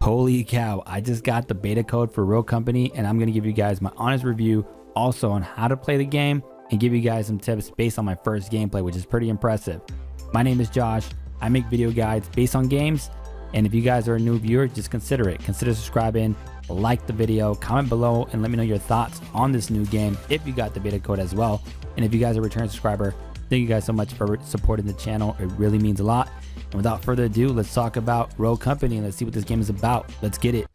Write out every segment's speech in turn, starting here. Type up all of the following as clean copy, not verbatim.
Holy cow, I just got the beta code for Roguecompany, and I'm going to give you guys my honest review also on how to play the game and give you guys some tips based on my first gameplay, which is pretty impressive. My name is Josh. I make video guides based on games, and if you guys are a new viewer, just consider it. Consider subscribing, like the video, comment below, and let me know your thoughts on this new game if you got the beta code as well. And if you guys are a return subscriber, thank you guys so much for supporting the channel. It really means a lot. And without further ado, let's talk about Roguecompany and let's see what this game is about. Let's get it.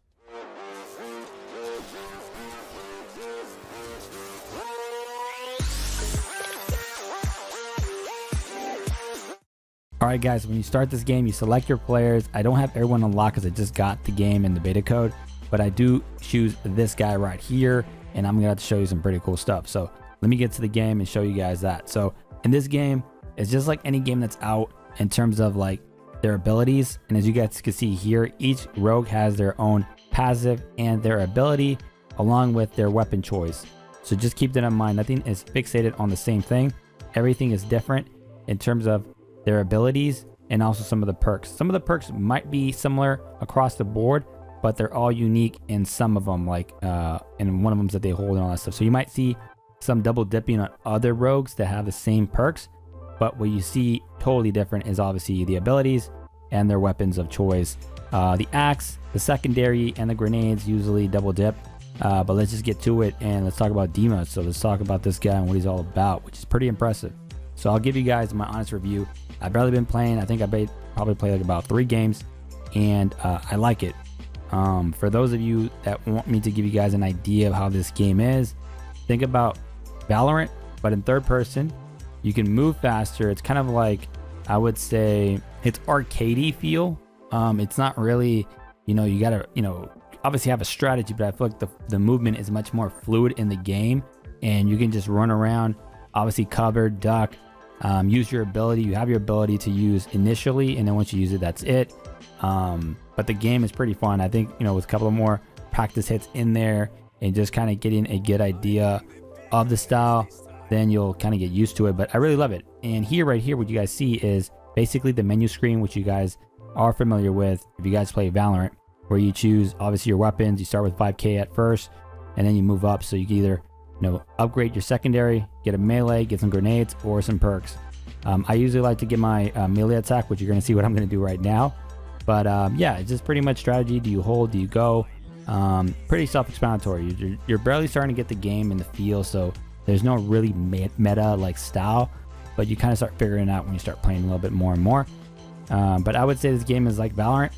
Alright guys, when you start this game, you select your players. I don't have everyone unlocked because I just got the game in the beta code, but I do choose this guy right here, and I'm gonna have to show you some pretty cool stuff. So let me get to the game and show you guys that. So in this game, it's just like any game that's out in terms of like their abilities. And as you guys can see here, each rogue has their own passive and their ability along with their weapon choice. So just keep that in mind. Nothing is fixated on the same thing. Everything is different in terms of their abilities and also some of the perks. Some of the perks might be similar across the board, but they're all unique in some of them, like and one of them is that they hold and all that stuff. So you might see some double dipping on other rogues that have the same perks, but what you see totally different is obviously the abilities and their weapons of choice. The axe, the secondary, and the grenades usually double dip. But let's just get to it and let's talk about Dima. So let's talk about this guy and what he's all about, which is pretty impressive. So I'll give you guys my honest review. I've barely been playing. I think I probably played like about 3 games, and I like it. For those of you that want me to give you guys an idea of how this game is, think about Valorant, but in third person. You can move faster. It's kind of like, I would say, it's arcadey feel. It's not really, you gotta, obviously have a strategy, but I feel like the movement is much more fluid in the game, and you can just run around, obviously cover, duck, use your ability. You have your ability to use initially, and then once you use it, that's it. But the game is pretty fun. I think, with a couple of more practice hits in there and just kind of getting a good idea of the style, then you'll kind of get used to it. But I really love it. And here, right here, what you guys see is basically the menu screen, which you guys are familiar with if you guys play Valorant, where you choose obviously your weapons. You start with 5k at first, and then you move up. So you can either upgrade your secondary, get a melee, get some grenades, or some perks. I usually like to get my melee attack, which you're going to see what I'm going to do right now. But yeah, it's just pretty much strategy. Do you hold? Do you go? Pretty self-explanatory. You're barely starting to get the game and the feel, so there's no really meta like style, but you kind of start figuring it out when you start playing a little bit more and more. But I would say this game is like Valorant,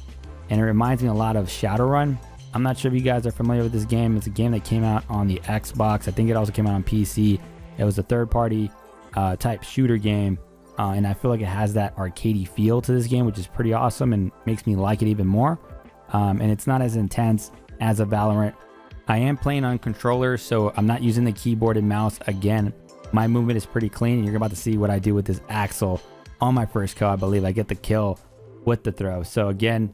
and it reminds me a lot of Shadowrun. I'm not sure if you guys are familiar with this game. It's a game that came out on the Xbox. I think it also came out on PC. It was a third-party type shooter game, and I feel like it has that arcadey feel to this game, which is pretty awesome and makes me like it even more. And it's not as intense as a Valorant. I am playing on controller, so I'm not using the keyboard and mouse. Again, my movement is pretty clean, and you're about to see what I do with this axle on my first kill. I believe I get the kill with the throw. So again,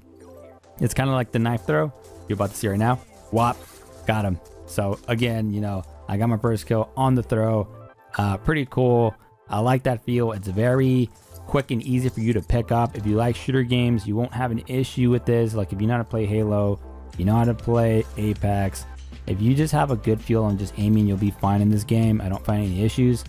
it's kind of like the knife throw you're about to see right now. Whop, got him. So again, I got my first kill on the throw. Pretty cool. I like that feel. It's very quick and easy for you to pick up. If you like shooter games, you won't have an issue with this. Like if you know how to play Halo, you know how to play Apex, if you just have a good feel on just aiming, you'll be fine in this game. I don't find any issues.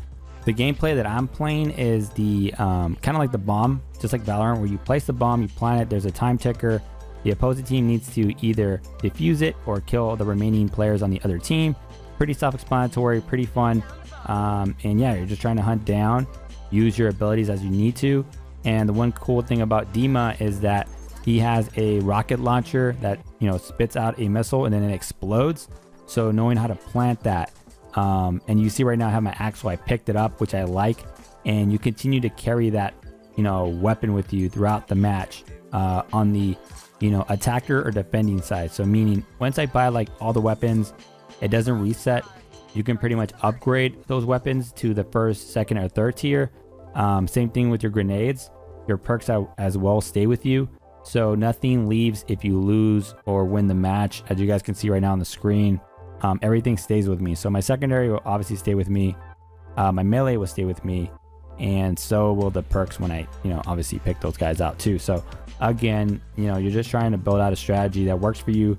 The gameplay that I'm playing is the kind of like the bomb, just like Valorant, where you place the bomb, you plant it, there's a time ticker. The opposing team needs to either defuse it or kill the remaining players on the other team. Pretty self-explanatory, pretty fun. And yeah, you're just trying to hunt down, use your abilities as you need to. And the one cool thing about Dima is that he has a rocket launcher that, spits out a missile and then it explodes. So knowing how to plant that, and you see right now I have my axe, so I picked it up, which I like. And you continue to carry that, weapon with you throughout the match, on the, attacker or defending side. So meaning once I buy like all the weapons, it doesn't reset. You can pretty much upgrade those weapons to the first, second, or third tier. Same thing with your grenades. Your perks as well stay with you. So nothing leaves if you lose or win the match. As you guys can see right now on the screen, everything stays with me. So my secondary will obviously stay with me. My melee will stay with me. and so will the perks when I, obviously pick those guys out too. So again, you're just trying to build out a strategy that works for you,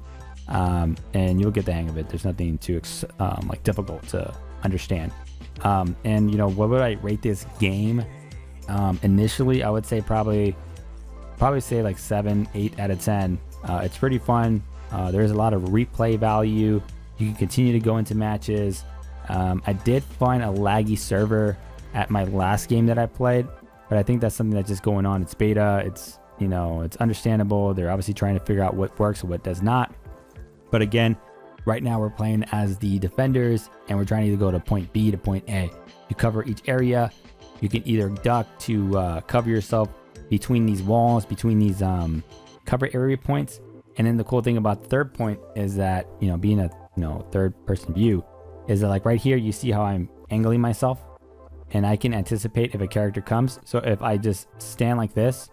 and you'll get the hang of it. There's nothing too like difficult to understand. And what would I rate this game? Initially, I would say probably say like 7, 8 out of 10. It's pretty fun. There's a lot of replay value. You can continue to go into matches. I did find a laggy server at my last game that I played, but I think that's something that's just going on. It's beta. It's it's understandable. They're obviously trying to figure out what works and what does not. But again, right now we're playing as the defenders, and we're trying to go to point B to point A. You cover each area. You can either duck to cover yourself between these walls, between these cover area points. And then the cool thing about the third point is that, being a third person view, is that like right here, you see how I'm angling myself, and I can anticipate if a character comes. So if I just stand like this,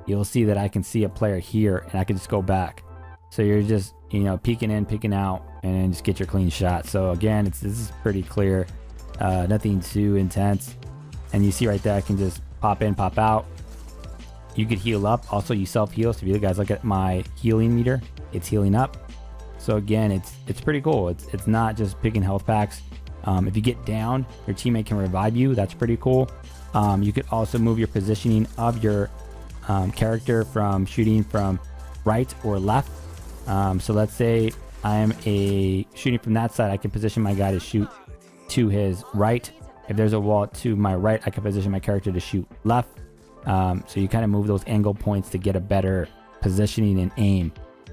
you'll see that I can see a player here, and I can just go back. So you're just, peeking in, peeking out, and then just get your clean shot. So again, this is pretty clear, nothing too intense. And you see right there, I can just pop in, pop out. You could heal up. Also, you self-heal. So if you guys look at my healing meter, it's healing up. So again, it's pretty cool. It's not just picking health packs. If you get down, your teammate can revive you. That's pretty cool. You could also move your positioning of your character from shooting from right or left. So let's say I am shooting from that side. I can position my guy to shoot to his right. If there's a wall to my right, I can position my character to shoot left. So you kind of move those angle points to get a better positioning and aim.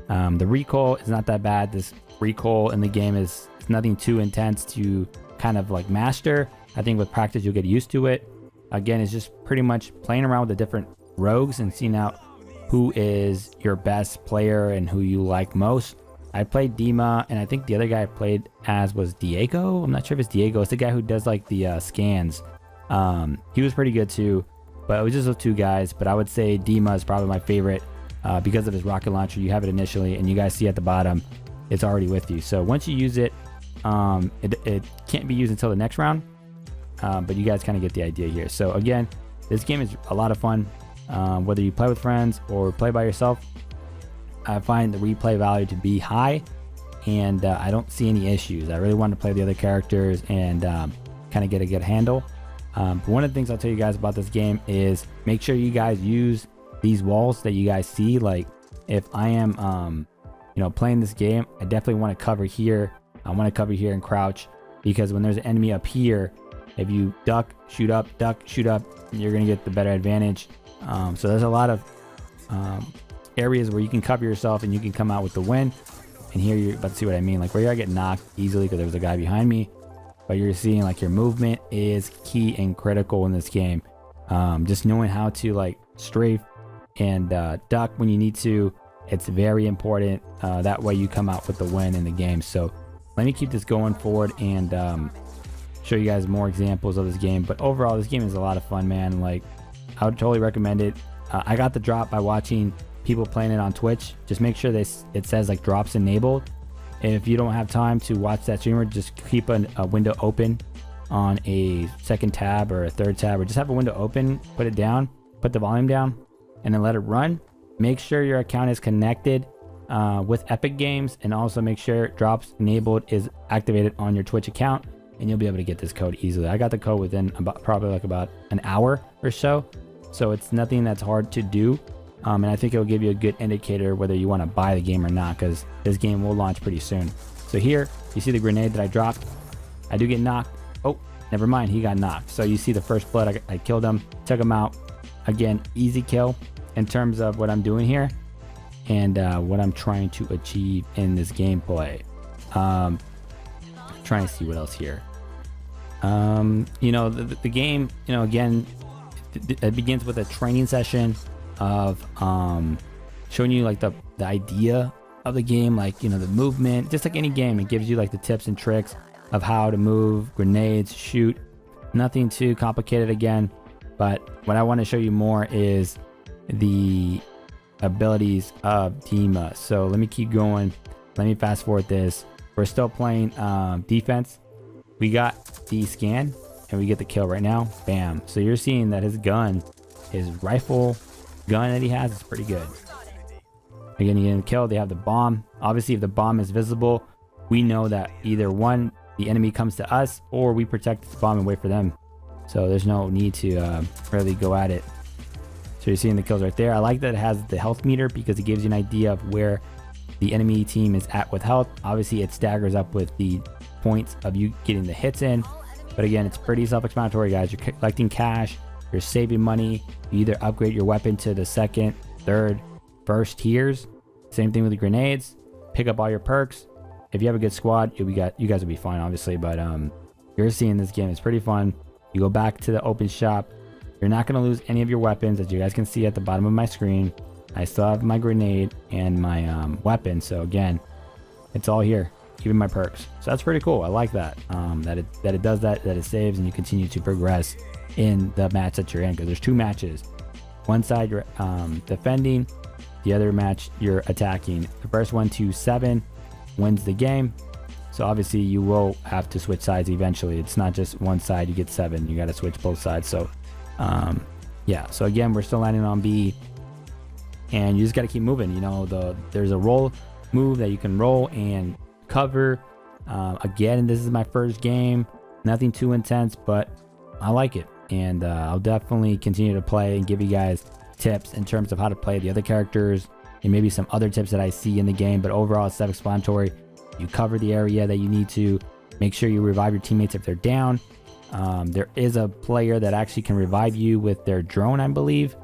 The recoil is not that bad. This recoil in the game is nothing too intense to kind of like master. I think with practice you'll get used to it. Again, it's just pretty much playing around with the different rogues and seeing out who is your best player and who you like most. I played Dima, and I think the other guy I played as was Diego. I'm not sure if it's Diego. It's the guy who does like the scans. He was pretty good too, but it was just those two guys. But I would say Dima is probably my favorite because of his rocket launcher. You have it initially, and you guys see at the bottom, it's already with you. So once you use it, it can't be used until the next round. But you guys kind of get the idea here. So again, this game is a lot of fun. Whether you play with friends or play by yourself, I find the replay value to be high, and I don't see any issues. I really want to play the other characters and kind of get a good handle. But one of the things I'll tell you guys about this game is make sure you guys use these walls that you guys see. Like if I am playing this game, I definitely want to cover here. I want to cover here and crouch, because when there's an enemy up here, if you duck, shoot up, you're going to get the better advantage. So there's a lot of areas where you can cover yourself and you can come out with the win. And here you're about to see what I mean. Like right here I get knocked easily because there was a guy behind me. But you're seeing like your movement is key and critical in this game. Just knowing how to like strafe and duck when you need to, it's very important. That way you come out with the win in the game. So let me keep this going forward and show you guys more examples of this game. But overall, this game is a lot of fun, man. Like I would totally recommend it. I got the drop by watching people playing it on Twitch. Just make sure it says like drops enabled. If you don't have time to watch that streamer, just keep a window open on a second tab or a third tab, or just have a window open, put it down, put the volume down, and then let it run. Make sure your account is connected with Epic Games, and also make sure drops enabled is activated on your Twitch account, and you'll be able to get this code easily. I got the code within probably about an hour or so. So it's nothing that's hard to do. And I think it'll give you a good indicator whether you want to buy the game or not, because this game will launch pretty soon. So here, you see the grenade that I dropped. I do get knocked. Oh, never mind. He got knocked. So you see the first blood. I killed him, took him out. Again, easy kill in terms of what I'm doing here and what I'm trying to achieve in this gameplay. Trying to see what else here. The game, again, it begins with a training session of showing you like the idea of the game, like the movement. Just like any game, it gives you like the tips and tricks of how to move, grenades, shoot. Nothing too complicated again, but what I want to show you more is the abilities of Dima. So let me keep going. Let me fast forward this. We're still playing defense. We got the scan, and we get the kill right now. Bam. So you're seeing that his gun, his rifle gun that he has, is pretty good. Again, you get a kill. They have the bomb. Obviously, if the bomb is visible, we know that either one, the enemy comes to us, or we protect the bomb and wait for them. So there's no need to really go at it. So you're seeing the kills right there. I like that it has the health meter because it gives you an idea of where the enemy team is at with health. Obviously, it staggers up with the points of you getting the hits in. But again, it's pretty self-explanatory, guys. You're collecting cash. You're saving money. You either upgrade your weapon to the second, third, first tiers. Same thing with the grenades. Pick up all your perks. If you have a good squad, you guys will be fine, obviously. But you're seeing this game. It's pretty fun. You go back to the open shop. You're not going to lose any of your weapons, as you guys can see at the bottom of my screen. I still have my grenade and my weapon. So again, it's all here, even my perks. So that's pretty cool. I like that. That it does that it saves, and you continue to progress in the match that you're in, because there's two matches. One side you're defending, the other match you're attacking. The first one to 7 wins the game. So obviously you will have to switch sides eventually. It's not just one side you get 7. You got to switch both sides. So yeah, so again, we're still landing on B, and you just got to keep moving. You know, there's a roll move that you can roll and cover. Again, this is my first game, nothing too intense, but I like it, and I'll definitely continue to play and give you guys tips in terms of how to play the other characters, and maybe some other tips that I see in the game. But overall, it's self-explanatory. You cover the area that you need to. Make sure you revive your teammates if they're down. There is a player that actually can revive you with their drone, I believe,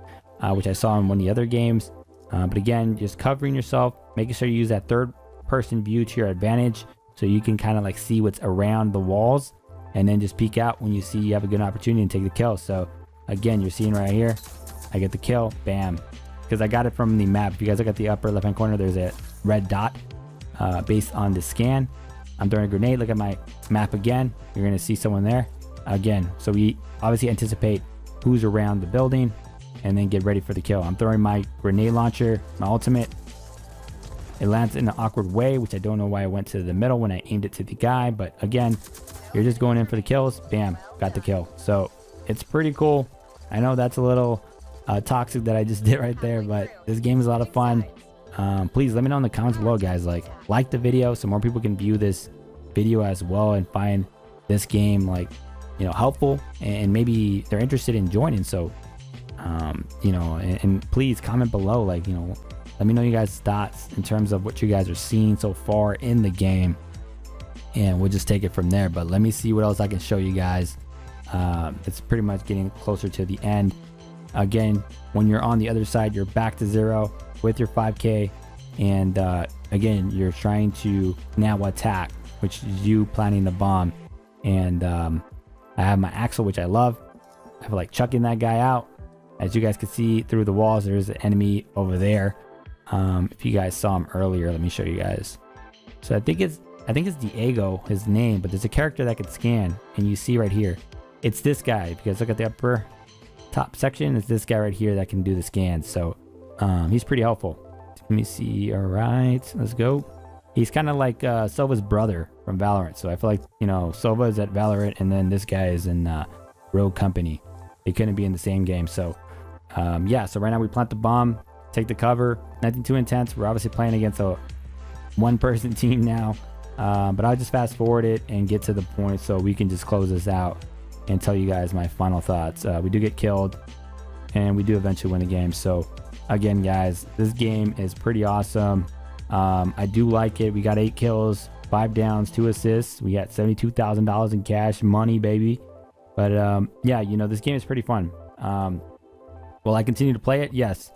which I saw in one of the other games. But again, just covering yourself, making sure you use that third person view to your advantage, so you can kind of like see what's around the walls, and then just peek out when you see you have a good opportunity and take the kill. So again, you're seeing right here, I get the kill, bam, because I got it from the map. If you guys look at the upper left hand corner, there's a red dot based on the scan. I'm throwing a grenade. Look at my map again, you're going to see someone there again. So we obviously anticipate who's around the building and then get ready for the kill. I'm throwing my grenade launcher, my ultimate. It lands in an awkward way, which I don't know why I went to the middle when I aimed it to the guy. But again, you're just going in for the kills. Bam, got the kill. So it's pretty cool. I know that's a little toxic that I just did right there, but this game is a lot of fun. Please let me know in the comments below, guys. Like the video so more people can view this video as well and find this game, like, you know, helpful, and maybe they're interested in joining. So you know, and please comment below, like, you know, let me know you guys' thoughts in terms of what you guys are seeing so far in the game, and we'll just take it from there. But let me see what else I can show you guys. It's pretty much getting closer to the end. Again, when you're on the other side, you're back to 0 with your 5k, and again, you're trying to now attack, which is you planting the bomb. And I have my axle, which I love. I feel like chucking that guy out. As you guys can see through the walls, there's an enemy over there. If you guys saw him earlier, let me show you guys. So I think it's Diego, his name, but there's a character that can scan, and you see right here, it's this guy. If you guys look at the upper top section, it's this guy right here that can do the scans. So he's pretty helpful. Let me see. All right, let's go. He's kind of like Silva's brother from Valorant. So I feel like, you know, Silva is at Valorant, and then this guy is in Roguecompany. They couldn't be in the same game. So yeah, so right now we plant the bomb, take the cover, nothing too intense. We're obviously playing against a one-person team now, but I'll just fast forward it and get to the point so we can just close this out and tell you guys my final thoughts. We do get killed, and we do eventually win the game. So again, guys, this game is pretty awesome. I do like it. We got 8 kills, 5 downs, 2 assists. We got $72,000 in cash money, baby. But yeah, you know, this game is pretty fun. Will I continue to play it? Yes.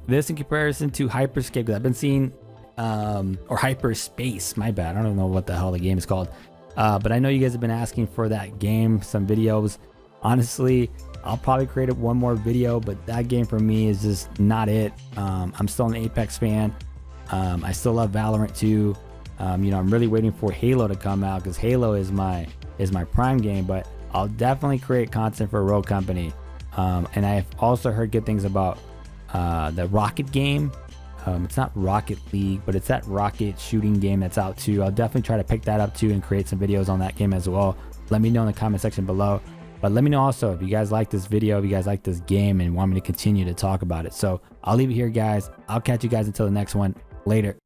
This in comparison to Hyperscape, because I've been seeing, or Hyperspace, my bad, I don't know what the hell the game is called, but I know you guys have been asking for that game, some videos. Honestly, I'll probably create one more video, but that game for me is just not it. I'm still an Apex fan. I still love Valorant too. You know, I'm really waiting for Halo to come out, because Halo is my prime game. But I'll definitely create content for Roguecompany. And I've also heard good things about the Rocket game. It's not Rocket League, but it's that rocket shooting game that's out too. I'll definitely try to pick that up too and create some videos on that game as well. let me know in the comment section below. But let me know also if you guys like this video, if you guys like this game and want me to continue to talk about it. So I'll leave it here, guys. I'll catch you guys until the next one. Later.